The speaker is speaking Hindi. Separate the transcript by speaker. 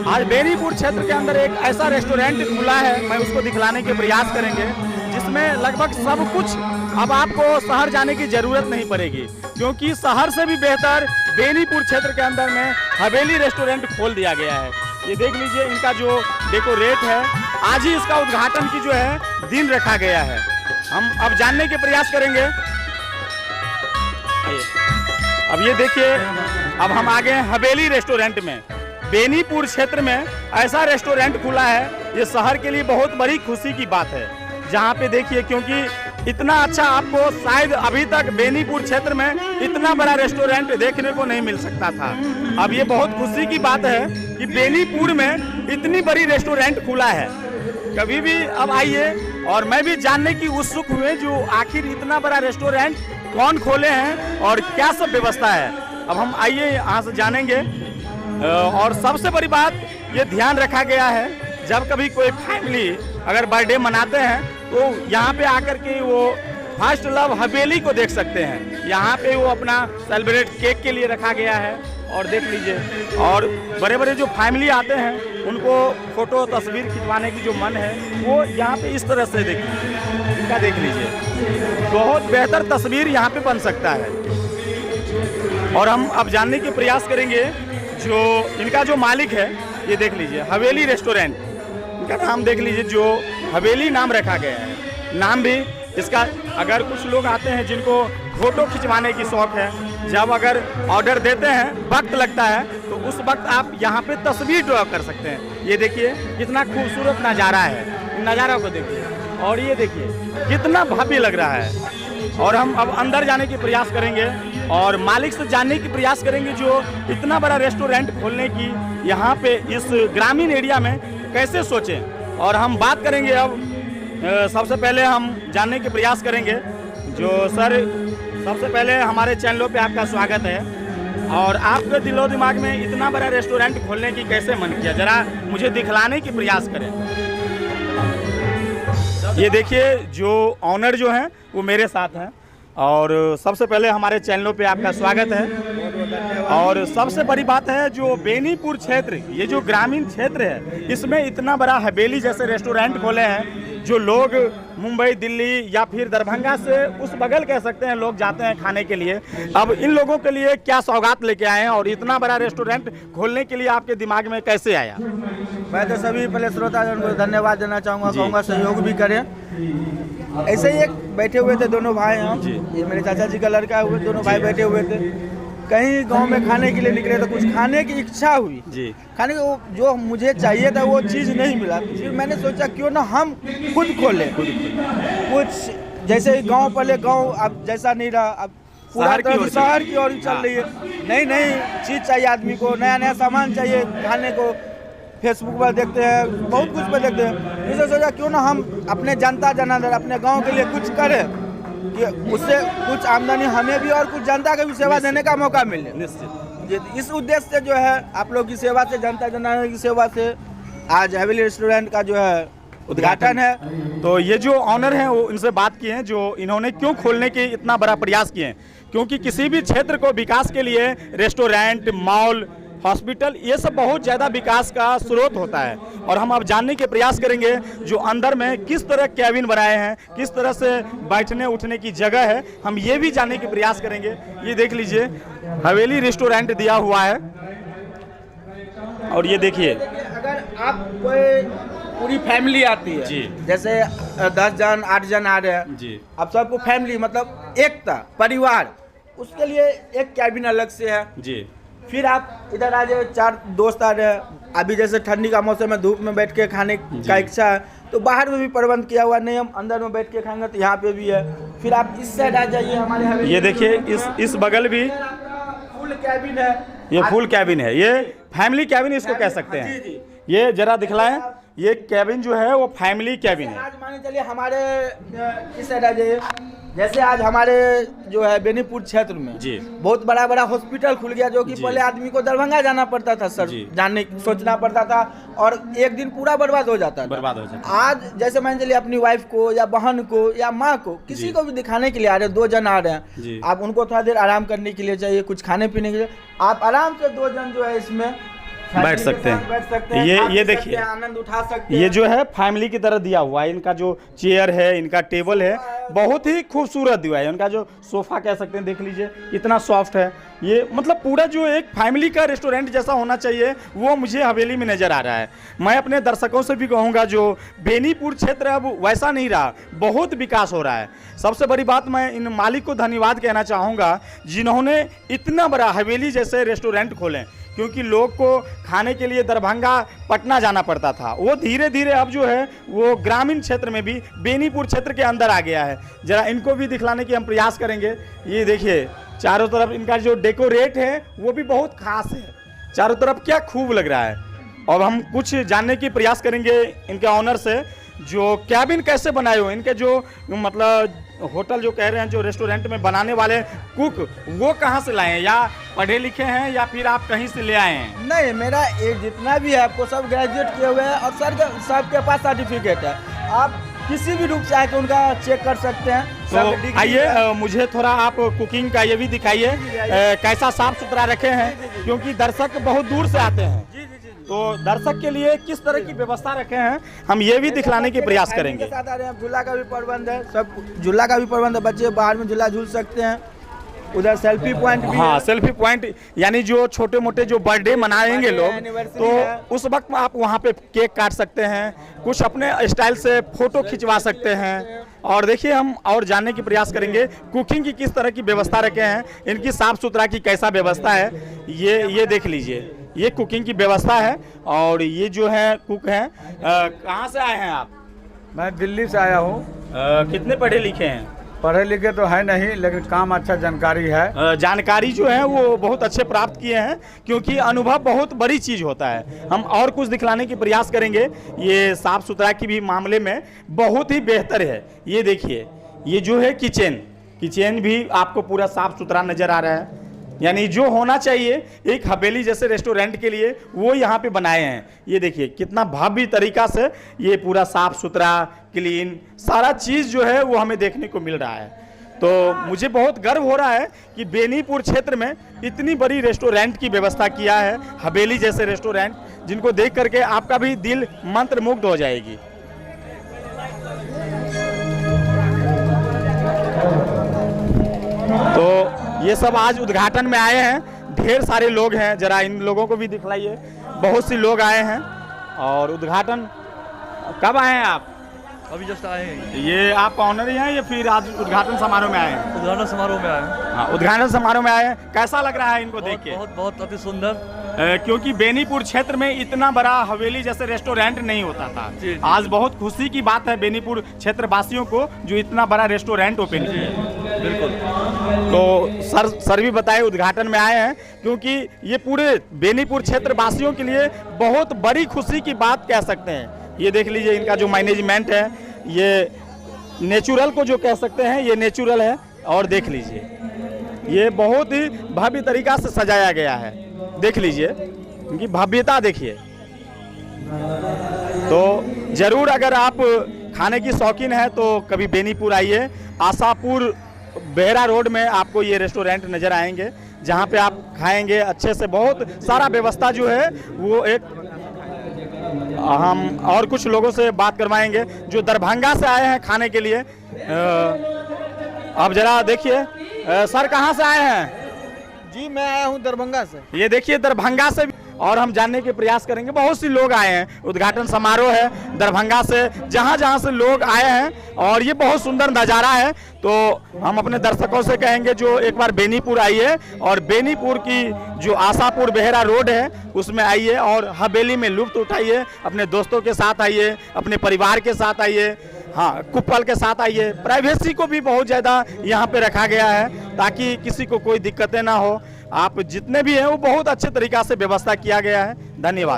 Speaker 1: आज बेनीपुर क्षेत्र के अंदर एक ऐसा रेस्टोरेंट खुला है, मैं उसको दिखलाने के प्रयास करेंगे, जिसमें लगभग सब कुछ अब आपको शहर जाने की ज़रूरत नहीं पड़ेगी, क्योंकि शहर से भी बेहतर बेनीपुर क्षेत्र के अंदर में हवेली रेस्टोरेंट खोल दिया गया है। ये देख लीजिए, इनका जो डेकोरेट है, आज ही इसका उद्घाटन की जो है दिन रखा गया है। हम अब जानने के प्रयास करेंगे। अब ये देखिए, अब हम आ गए हैं हवेली रेस्टोरेंट में। बेनीपुर क्षेत्र में ऐसा रेस्टोरेंट खुला है, ये शहर के लिए बहुत बड़ी खुशी की बात है। जहाँ पे देखिए, क्योंकि इतना अच्छा आपको शायद अभी तक बेनीपुर क्षेत्र में इतना बड़ा रेस्टोरेंट देखने को नहीं मिल सकता था। अब ये बहुत खुशी की बात है कि बेनीपुर में इतनी बड़ी रेस्टोरेंट खुला है। कभी भी अब आइए, और मैं भी जानने की उत्सुक हुए जो आखिर इतना बड़ा रेस्टोरेंट कौन खोले हैं और क्या सब व्यवस्था है। अब हम आइए यहाँ से जानेंगे। और सबसे बड़ी बात ये ध्यान रखा गया है, जब कभी कोई फैमिली अगर बर्थडे मनाते हैं तो यहाँ पे आकर के वो फर्स्ट लव हवेली को देख सकते हैं। यहाँ पे वो अपना सेलिब्रेट केक के लिए रखा गया है, और देख लीजिए, और बड़े बड़े जो फैमिली आते हैं उनको फ़ोटो तस्वीर खिंचवाने की जो मन है वो यहाँ पे इस तरह से देखिए, इनका देख लीजिए, बहुत बेहतर तस्वीर यहाँ पे बन सकता है। और हम अब जानने के प्रयास करेंगे जो इनका जो मालिक है, ये देख लीजिए, हवेली रेस्टोरेंट, इनका नाम देख लीजिए, जो हवेली नाम रखा गया है। नाम भी इसका, अगर कुछ लोग आते हैं जिनको फोटो खिंचवाने की शौक है, जब अगर ऑर्डर देते हैं, वक्त लगता है, तो उस वक्त आप यहाँ पे तस्वीर ड्रॉ कर सकते हैं। ये देखिए कितना खूबसूरत नज़ारा है, नज़ारा को देखिए, और ये देखिए कितना भव्य लग रहा है। और हम अब अंदर जाने की प्रयास करेंगे और मालिक से जानने की प्रयास करेंगे जो इतना बड़ा रेस्टोरेंट खोलने की यहाँ पे इस ग्रामीण एरिया में कैसे सोचें। और हम बात करेंगे अब, सबसे पहले हम जानने के प्रयास करेंगे जो सर, सबसे पहले हमारे चैनलों पे आपका स्वागत है, और आपके दिलो दिमाग में इतना बड़ा रेस्टोरेंट खोलने की कैसे मन किया, ज़रा मुझे दिखलाने की प्रयास करें। ये देखिए, जो ऑनर जो हैं वो मेरे साथ हैं, और सबसे पहले हमारे चैनलों पे आपका स्वागत है। और सबसे बड़ी बात है, जो बेनीपुर क्षेत्र, ये जो ग्रामीण क्षेत्र है, इसमें इतना बड़ा हवेली जैसे रेस्टोरेंट खोले हैं। जो लोग मुंबई, दिल्ली या फिर दरभंगा से उस बगल कह सकते हैं लोग जाते हैं खाने के लिए, अब इन लोगों के लिए क्या सौगात लेके आए हैं और इतना बड़ा रेस्टोरेंट खोलने के लिए आपके दिमाग में कैसे आया?
Speaker 2: मैं तो सभी पहले श्रोतागण को धन्यवाद देना चाहूँगा, कहूँगा सहयोग भी करें। ऐसे ही एक बैठे हुए थे दोनों भाई, हम, ये मेरे चाचा जी का लड़का हुए, दोनों भाई बैठे हुए थे, कहीं गांव में खाने के लिए निकले तो कुछ खाने की इच्छा हुई जी, खाने को जो मुझे चाहिए था वो चीज़ नहीं मिला। फिर मैंने सोचा क्यों ना हम खुद खोलें कुछ, जैसे गांव, पहले गांव अब जैसा नहीं रहा, अब पूरा शहर की ओर चल रही है। नई नई चीज़ चाहिए आदमी को, नया नया सामान चाहिए खाने को, फेसबुक पर देखते हैं, बहुत कुछ पर देखते हैं। इससे सोचा क्यों ना हम अपने जनता जनार्दन, अपने गाँव के लिए कुछ करें कि उससे कुछ आमदनी हमें भी और कुछ जनता के भी सेवा देने का मौका मिले। निश्चित, इस उद्देश्य से जो है आप लोग की सेवा से, जनता जनार्दन की सेवा से आज हवेली रेस्टोरेंट का जो है उद्घाटन है।
Speaker 1: तो ये जो ऑनर हैं वो इनसे बात की है, जो इन्होंने क्यों खोलने की इतना बड़ा प्रयास किए हैं, क्योंकि किसी भी क्षेत्र को विकास के लिए रेस्टोरेंट, मॉल, हॉस्पिटल, ये सब बहुत ज़्यादा विकास का स्रोत होता है। और हम अब जानने के प्रयास करेंगे जो अंदर में किस तरह कैबिन बनाए हैं, किस तरह से बैठने उठने की जगह है, हम ये भी जानने के प्रयास करेंगे। ये देख लीजिए, हवेली रेस्टोरेंट दिया हुआ है, और ये देखिए,
Speaker 2: अगर आप कोई पूरी फैमिली आती है जी, जैसे 10 जन 8 जन आ रहे हैं जी, अब सबको फैमिली मतलब एकता परिवार, उसके लिए एक कैबिन अलग से है जी। फिर आप इधर आ जाए, 4 दोस्त आ रहे हैं, अभी जैसे ठंडी का मौसम है, धूप में बैठ के खाने का इच्छा है तो बाहर में भी प्रबंध किया हुआ, नहीं हम अंदर में बैठ के खाएंगे तो यहाँ पे भी है। फिर आप इस साइड आ जाइए, हमारे
Speaker 1: ये देखिए, इस बगल भी
Speaker 2: फुल कैबिन है,
Speaker 1: ये फुल कैबिन है, ये फैमिली कैबिन इसको कह सकते हैं। ये जरा दिखलाएं, ये कैबिन जो है वो फैमिली कैबिन है।
Speaker 2: आज माने चलिए हमारे इस साइड आ जाइए, जैसे आज हमारे जो है बेनीपुर क्षेत्र में जी बहुत बड़ा बड़ा हॉस्पिटल खुल गया, जो कि पहले आदमी को दरभंगा जाना पड़ता था सर, जानने सोचना पड़ता था, और एक दिन पूरा बर्बाद हो जाता था। आज जैसे मान चलिए अपनी वाइफ को या बहन को या माँ को, किसी को भी दिखाने के लिए आ रहे हैं, 2 जन आ रहे हैं, आप उनको थोड़ा देर आराम करने के लिए चाहिए, कुछ खाने पीने के लिए, आप आराम से 2 जन जो है इसमें
Speaker 1: बैठ सकते हैं। ये देखिए,
Speaker 2: आनंद उठा सकते हैं।
Speaker 1: ये जो है फैमिली की तरह दिया हुआ है। इनका जो चेयर है, इनका टेबल है, बहुत ही खूबसूरत दिया है। इनका जो सोफा कह सकते हैं, देख लीजिए कितना सॉफ्ट है। ये मतलब पूरा जो एक फैमिली का रेस्टोरेंट जैसा होना चाहिए वो मुझे हवेली में नज़र आ रहा है। मैं अपने दर्शकों से भी कहूँगा, जो बेनीपुर क्षेत्र अब वैसा नहीं रहा, बहुत विकास हो रहा है। सबसे बड़ी बात, मैं इन मालिक को धन्यवाद कहना चाहूँगा जिन्होंने इतना बड़ा हवेली जैसे रेस्टोरेंट खोले, क्योंकि लोग को खाने के लिए दरभंगा, पटना जाना पड़ता था। वो धीरे धीरे अब जो है वो ग्रामीण क्षेत्र में भी बेनीपुर क्षेत्र के अंदर आ गया है। ज़रा इनको भी दिखलाने की हम प्रयास करेंगे। ये देखिए, चारों तरफ इनका जो डेकोरेट है वो भी बहुत खास है। चारों तरफ क्या खूब लग रहा है। और हम कुछ जानने की प्रयास करेंगे इनके ऑनर से, जो कैबिन कैसे बनाए हुए, इनके जो मतलब होटल जो कह रहे हैं, जो रेस्टोरेंट में बनाने वाले कुक, वो कहाँ से लाए हैं? या पढ़े लिखे हैं या फिर आप कहीं से ले आए हैं?
Speaker 2: नहीं, मेरा ये जितना भी है आपको सब ग्रेजुएट किए हुए हैं और सबके पास सर्टिफिकेट है। आप किसी भी रूप से आके उनका चेक कर सकते हैं।
Speaker 1: तो आइए, मुझे थोड़ा आप कुकिंग का ये भी दिखाइए, कैसा साफ सुथरा रखे हैं, क्योंकि दर्शक बहुत दूर से आते हैं। तो दर्शक के लिए किस तरह की व्यवस्था रखे हैं, हम ये भी दिखलाने की प्रयास करेंगे।
Speaker 2: के साथ आ रहे हैं, झूला का भी प्रबंध है, सब झूला का भी प्रबंध है। बच्चे बाहर में झूला झूल सकते हैं। उधर सेल्फी पॉइंट भी
Speaker 1: हाँ,
Speaker 2: है।
Speaker 1: सेल्फी पॉइंट, यानी जो छोटे मोटे जो बर्थडे मनाएंगे लोग, तो उस वक्त आप वहाँ पे केक काट सकते हैं, कुछ अपने स्टाइल से फोटो खिंचवा सकते हैं। और देखिए, हम और जानने की प्रयास करेंगे कुकिंग की किस तरह की व्यवस्था रखे हैं, इनकी साफ सुथरा की कैसा व्यवस्था है। ये देख लीजिए, ये कुकिंग की व्यवस्था है। और ये जो है कुक हैं, कहाँ से आए हैं आप?
Speaker 3: मैं दिल्ली से आया हूँ।
Speaker 1: कितने पढ़े लिखे हैं?
Speaker 3: पढ़े लिखे तो है नहीं, लेकिन काम अच्छा जानकारी है।
Speaker 1: जानकारी जो है वो बहुत अच्छे प्राप्त किए हैं, क्योंकि अनुभव बहुत बड़ी चीज़ होता है। हम और कुछ दिखलाने की प्रयास करेंगे। ये साफ़ सुथरा की भी मामले में बहुत ही बेहतर है। ये देखिए, ये जो है किचन भी आपको पूरा साफ़ सुथरा नज़र आ रहा है। यानी जो होना चाहिए एक हवेली जैसे रेस्टोरेंट के लिए, वो यहाँ पे बनाए हैं। ये देखिए कितना भव्य तरीका से ये पूरा साफ सुथरा, क्लीन, सारा चीज़ जो है वो हमें देखने को मिल रहा है। तो मुझे बहुत गर्व हो रहा है कि बेनीपुर क्षेत्र में इतनी बड़ी रेस्टोरेंट की व्यवस्था किया है, हवेली जैसे रेस्टोरेंट, जिनको देख करके आपका भी दिल मंत्रमुग्ध हो जाएगी। तो ये सब आज उद्घाटन में आए हैं, ढेर सारे लोग हैं। जरा इन लोगों को भी दिखलाइए, बहुत सी लोग आए हैं। और उद्घाटन कब आए हैं आप?
Speaker 4: अभी जस्ट आए हैं।
Speaker 1: ये आप ऑनर ही हैं या फिर आज उद्घाटन समारोह में आए हैं?
Speaker 4: उद्घाटन समारोह में आए हैं।
Speaker 1: हाँ, उद्घाटन समारोह में आए हैं। कैसा लग रहा है इनको देख के?
Speaker 4: बहुत बहुत अति सुंदर।
Speaker 1: क्योंकि बेनीपुर क्षेत्र में इतना बड़ा हवेली जैसे रेस्टोरेंट नहीं होता था।
Speaker 4: जी।
Speaker 1: आज बहुत खुशी की बात है बेनीपुर क्षेत्र वासियों को, जो इतना बड़ा रेस्टोरेंट ओपन किया।
Speaker 4: बिल्कुल।
Speaker 1: तो सर भी बताए उद्घाटन में आए हैं, क्योंकि ये पूरे बेनीपुर क्षेत्र वासियों के लिए बहुत बड़ी खुशी की बात कह सकते हैं। ये देख लीजिए, इनका जो मैनेजमेंट है, ये नेचुरल को जो कह सकते हैं, ये नेचुरल है। और देख लीजिए, ये बहुत ही भव्य तरीका से सजाया गया है। देख लीजिए इनकी भव्यता देखिए। तो जरूर अगर आप खाने की शौकीन है तो कभी बेनीपुर आइए। आशापुर बेहरा रोड में आपको ये रेस्टोरेंट नज़र आएंगे, जहाँ पे आप खाएंगे अच्छे से। बहुत सारा व्यवस्था जो है वो एक, हम और कुछ लोगों से बात करवाएंगे जो दरभंगा से आए हैं खाने के लिए। अब जरा देखिए, सर कहाँ से आए हैं?
Speaker 2: जी, मैं आया हूँ दरभंगा से।
Speaker 1: ये देखिए दरभंगा से, और हम जानने के प्रयास करेंगे। बहुत सी लोग आए हैं, उद्घाटन समारोह है दरभंगा से, जहाँ से लोग आए हैं। और ये बहुत सुंदर नज़ारा है। तो हम अपने दर्शकों से कहेंगे जो एक बार बेनीपुर आइए, और बेनीपुर की जो आशापुर बेहरा रोड है उसमें आइए और हवेली में लुत्फ उठाइए। अपने दोस्तों के साथ आइए, अपने परिवार के साथ आइए, हाँ, कुपल के साथ आइए। प्राइवेसी को भी बहुत ज़्यादा यहाँ पे रखा गया है, ताकि किसी को कोई दिक्कतें ना हो। आप जितने भी हैं वो बहुत अच्छे तरीक़ा से व्यवस्था किया गया है। धन्यवाद।